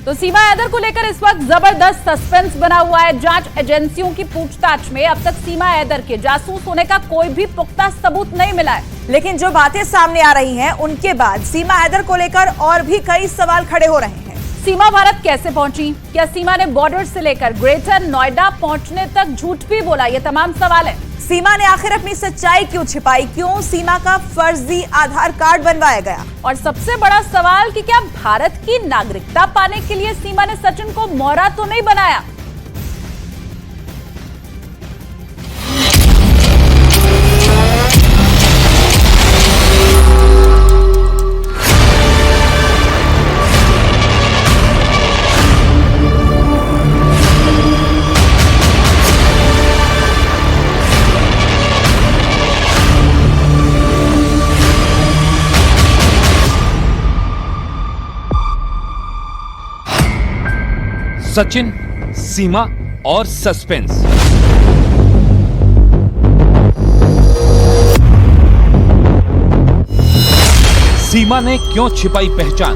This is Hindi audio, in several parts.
तो सीमा हैदर को लेकर इस वक्त जबरदस्त सस्पेंस बना हुआ है। जांच एजेंसियों की पूछताछ में अब तक सीमा हैदर के जासूस होने का कोई भी पुख्ता सबूत नहीं मिला है। लेकिन जो बातें सामने आ रही हैं, उनके बाद सीमा हैदर को लेकर और भी कई सवाल खड़े हो रहे हैं। सीमा भारत कैसे पहुंची? क्या सीमा ने बॉर्डर से लेकर ग्रेटर नोएडा पहुंचने तक झूठ भी बोला? ये तमाम सवाल है। सीमा ने आखिर अपनी सच्चाई क्यों छिपाई? क्यों सीमा का फर्जी आधार कार्ड बनवाया गया? और सबसे बड़ा सवाल कि क्या भारत की नागरिकता पाने के लिए सीमा ने सचिन को मोहरा तो नहीं बनाया? सचिन, सीमा और सस्पेंस। सीमा ने क्यों छिपाई पहचान?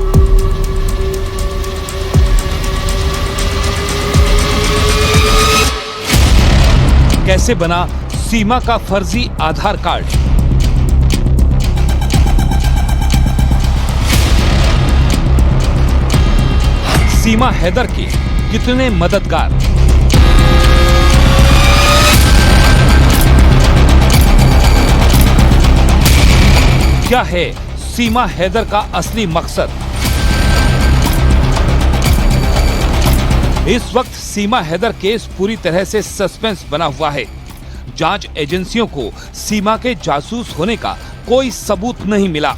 कैसे बना सीमा का फर्जी आधार कार्ड? सीमा हैदर के कितने मददगार? क्या है सीमा हैदर का असली मकसद? इस वक्त सीमा हैदर केस पूरी तरह से सस्पेंस बना हुआ है। जांच एजेंसियों को सीमा के जासूस होने का कोई सबूत नहीं मिला,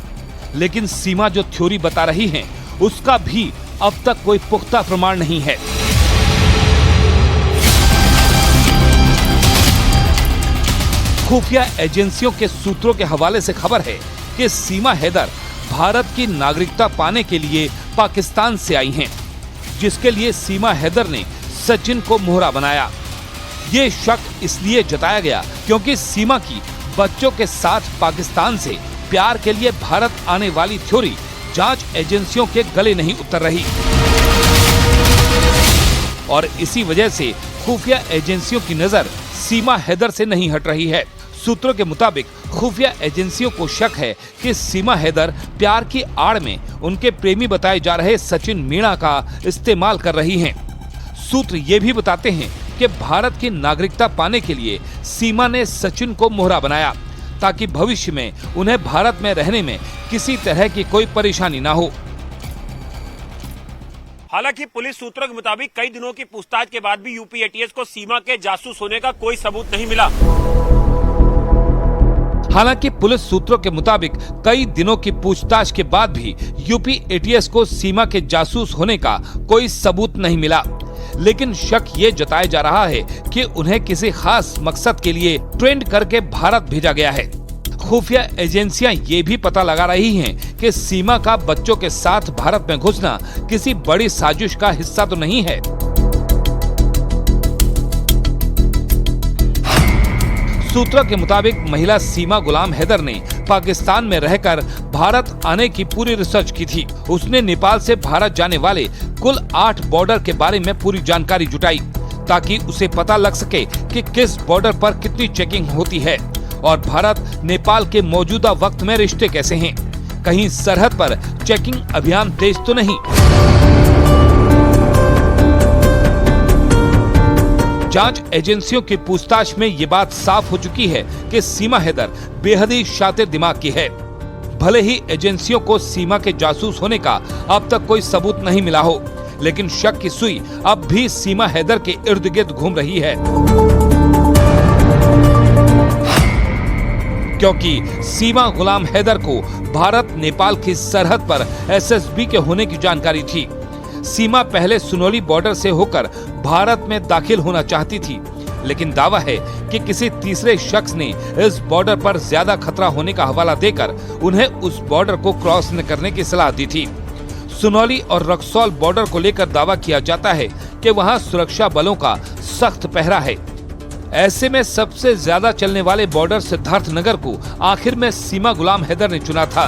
लेकिन सीमा जो थ्योरी बता रही है उसका भी अब तक कोई पुख्ता प्रमाण नहीं है। खुफिया एजेंसियों के सूत्रों के हवाले से खबर है कि सीमा हैदर भारत की नागरिकता पाने के लिए पाकिस्तान से आई हैं, जिसके लिए सीमा हैदर ने सचिन को मोहरा बनाया। ये शक इसलिए जताया गया क्योंकि सीमा की बच्चों के साथ पाकिस्तान से प्यार के लिए भारत आने वाली थ्योरी जांच एजेंसियों के गले नहीं उतर रही और इसी वजह से खुफिया एजेंसियों की नजर सीमा हैदर से नहीं हट रही है। सूत्रों के मुताबिक खुफिया एजेंसियों को शक है कि सीमा हैदर प्यार की आड़ में उनके प्रेमी बताए जा रहे सचिन मीणा का इस्तेमाल कर रही हैं। सूत्र ये भी बताते हैं कि भारत की नागरिकता पाने के लिए सीमा ने सचिन को मोहरा बनाया ताकि भविष्य में उन्हें भारत में रहने में किसी तरह की कोई परेशानी ना हो। हालांकि पुलिस सूत्रों के मुताबिक कई दिनों की पूछताछ के बाद भी यूपी एटीएस को सीमा के जासूस होने का कोई सबूत नहीं मिला। हालांकि पुलिस सूत्रों के मुताबिक कई दिनों की पूछताछ के बाद भी यूपी एटीएस को सीमा के जासूस होने का कोई सबूत नहीं मिला, लेकिन शक ये जताया जा रहा है कि उन्हें किसी खास मकसद के लिए ट्रेंड करके भारत भेजा गया है। खुफिया एजेंसियां ये भी पता लगा रही हैं कि सीमा का बच्चों के साथ भारत में घुसना किसी बड़ी साजिश का हिस्सा तो नहीं है। सूत्रों के मुताबिक महिला सीमा गुलाम हैदर ने पाकिस्तान में रहकर भारत आने की पूरी रिसर्च की थी। उसने नेपाल से भारत जाने वाले कुल 8 बॉर्डर के बारे में पूरी जानकारी जुटाई ताकि उसे पता लग सके कि किस बॉर्डर पर कितनी चेकिंग होती है और भारत नेपाल के मौजूदा वक्त में रिश्ते कैसे हैं। कहीं सरहद पर चेकिंग अभियान तेज तो नहीं। जांच एजेंसियों की पूछताछ में ये बात साफ हो चुकी है कि सीमा हैदर बेहद ही शातिर दिमाग की है। भले ही एजेंसियों को सीमा के जासूस होने का अब तक कोई सबूत नहीं मिला हो, लेकिन शक की सुई अब भी सीमा हैदर के इर्द गिर्द घूम रही है, क्योंकि सीमा गुलाम हैदर को भारत नेपाल की सरहद पर एसएसबी के होने की जानकारी थी। सीमा पहले सुनोली बॉर्डर से होकर भारत में दाखिल होना चाहती थी, लेकिन दावा है कि किसी तीसरे शख्स ने इस बॉर्डर पर ज्यादा खतरा होने का हवाला देकर उन्हें उस बॉर्डर को क्रॉस न करने की सलाह दी थी। सुनौली और रक्सौल बॉर्डर को लेकर दावा किया जाता है कि वहां सुरक्षा बलों का सख्त पहरा है। ऐसे में सबसे ज्यादा चलने वाले बॉर्डर सिद्धार्थनगर को आखिर में सीमा गुलाम हैदर ने चुना था।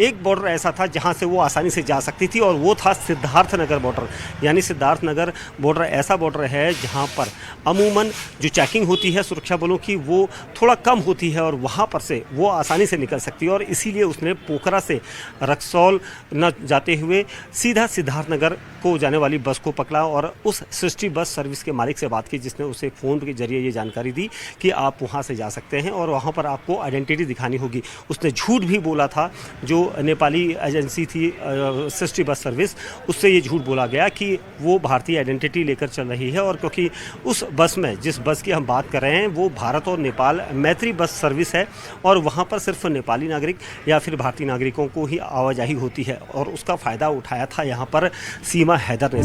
एक बॉर्डर ऐसा था जहां से वो आसानी से जा सकती थी, और वो था सिद्धार्थनगर बॉर्डर। यानी सिद्धार्थनगर बॉर्डर ऐसा बॉर्डर है जहां पर अमूमन जो चेकिंग होती है सुरक्षा बलों की वो थोड़ा कम होती है, और वहां पर से वो आसानी से निकल सकती है। और इसीलिए उसने पोखरा से रक्सौल न जाते हुए सीधा सिद्धार्थनगर को जाने वाली बस को पकड़ा और उस सृष्टि बस सर्विस के मालिक से बात की, जिसने उसे फ़ोन के जरिए ये जानकारी दी कि आप वहाँ से जा सकते हैं और वहाँ पर आपको आइडेंटिटी दिखानी होगी। उसने झूठ भी बोला था, जो नेपाली एजेंसी थी सृष्टि बस सर्विस, उससे ये झूठ बोला गया कि वो भारतीय आइडेंटिटी लेकर चल रही है। और क्योंकि उस बस में, जिस बस की हम बात कर रहे हैं, वो भारत और नेपाल मैत्री बस सर्विस है, और वहाँ पर सिर्फ नेपाली नागरिक या फिर भारतीय नागरिकों को ही आवाजाही होती है, और उसका फ़ायदा उठाया था यहाँ पर सीमा हैदर ने।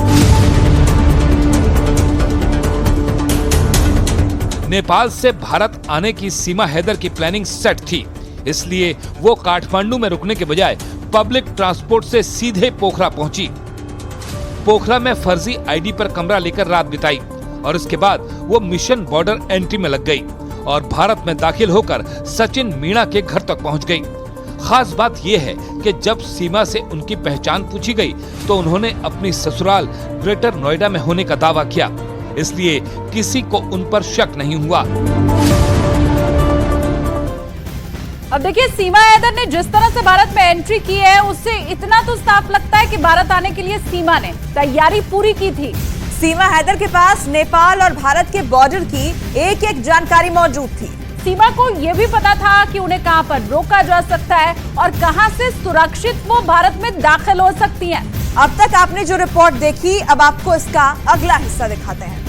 नेपाल से भारत आने की सीमा हैदर की प्लानिंग सेट थी, इसलिए वो काठमांडू में रुकने के बजाय पब्लिक ट्रांसपोर्ट से सीधे पोखरा पहुंची। पोखरा में फर्जी आईडी पर कमरा लेकर रात बिताई और इसके बाद वो मिशन बॉर्डर एंट्री में लग गई और भारत में दाखिल होकर सचिन मीणा के घर तक पहुंच गई। खास बात यह है कि जब सीमा से उनकी पहचान पूछी गई तो उन्होंने अपनी ससुराल ग्रेटर नोएडा में होने का दावा किया, इसलिए किसी को उन पर शक नहीं हुआ। अब देखिए, सीमा हैदर ने जिस तरह से भारत में एंट्री की है, उससे इतना तो साफ लगता है कि भारत आने के लिए सीमा ने तैयारी पूरी की थी। सीमा हैदर के पास नेपाल और भारत के बॉर्डर की एक एक जानकारी मौजूद थी। सीमा को यह भी पता था कि उन्हें कहां पर रोका जा सकता है और कहां से सुरक्षित वो भारत में दाखिल हो सकती हैं। अब तक आपने जो रिपोर्ट देखी, अब आपको इसका अगला हिस्सा दिखाते हैं।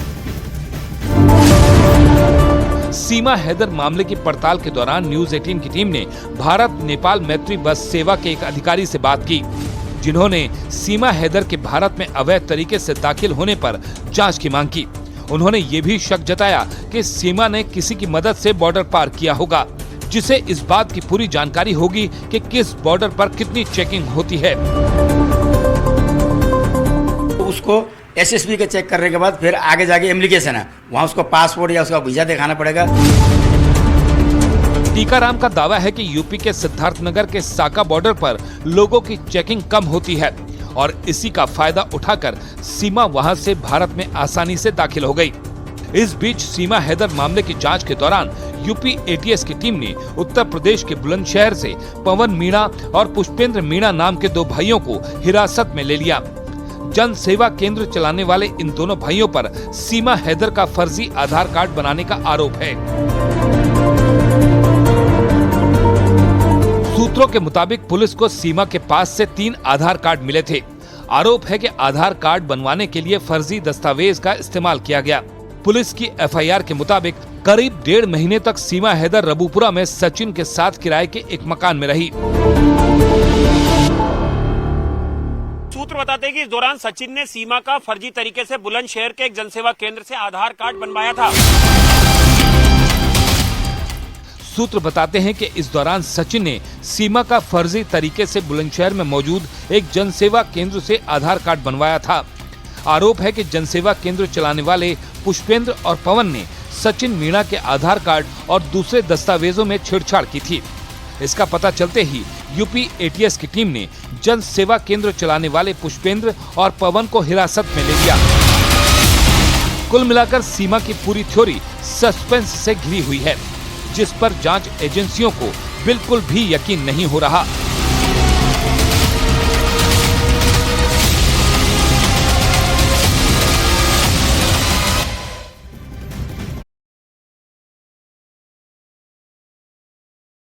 सीमा हैदर मामले की पड़ताल के दौरान न्यूज 18 की टीम ने भारत नेपाल मैत्री बस सेवा के एक अधिकारी से बात की, जिन्होंने सीमा हैदर के भारत में अवैध तरीके से दाखिल होने पर जांच की मांग की। उन्होंने ये भी शक जताया कि सीमा ने किसी की मदद से बॉर्डर पार किया होगा, जिसे इस बात की पूरी जानकारी होगी कि किस बॉर्डर पर कितनी चेकिंग होती है। उसको एसएसबी के चेक करने के बाद फिर आगे जाके एप्लीकेशन है, वहाँ उसको पासपोर्ट या उसका वीजा दिखाना पड़ेगा। टीकाराम का दावा है कि यूपी के सिद्धार्थनगर के साका बॉर्डर पर लोगों की चेकिंग कम होती है और इसी का फायदा उठाकर सीमा वहां से भारत में आसानी से दाखिल हो गई। इस बीच सीमा हैदर मामले की जांच के दौरान यूपी एटीएस की टीम ने उत्तर प्रदेश के बुलंदशहर से पवन मीणा और पुष्पेंद्र मीणा नाम के दो भाइयों को हिरासत में ले लिया। जन सेवा केंद्र चलाने वाले इन दोनों भाइयों पर सीमा हैदर का फर्जी आधार कार्ड बनाने का आरोप है। सूत्रों के मुताबिक पुलिस को सीमा के पास से 3 आधार कार्ड मिले थे। आरोप है कि आधार कार्ड बनवाने के लिए फर्जी दस्तावेज का इस्तेमाल किया गया। पुलिस की एफआईआर के मुताबिक करीब 1.5 महीने तक सीमा हैदर रबूपुरा में सचिन के साथ किराए के एक मकान में रही। सूत्र बताते हैं कि इस दौरान सचिन ने सीमा का फर्जी तरीके से बुलंदशहर के एक जनसेवा केंद्र से आधार कार्ड बनवाया था। सूत्र बताते हैं कि इस दौरान सचिन ने सीमा का फर्जी तरीके से बुलंदशहर में मौजूद एक जनसेवा केंद्र से आधार कार्ड बनवाया था। आरोप है कि जनसेवा केंद्र चलाने वाले पुष्पेंद्र और पवन ने सचिन मीणा के आधार कार्ड और दूसरे दस्तावेजों में छेड़छाड़ की थी। इसका पता चलते ही यूपी एटीएस की टीम ने जन सेवा केंद्र चलाने वाले पुष्पेंद्र और पवन को हिरासत में ले लिया। कुल मिलाकर सीमा की पूरी थ्योरी सस्पेंस से घिरी हुई है, जिस पर जांच एजेंसियों को बिल्कुल भी यकीन नहीं हो रहा।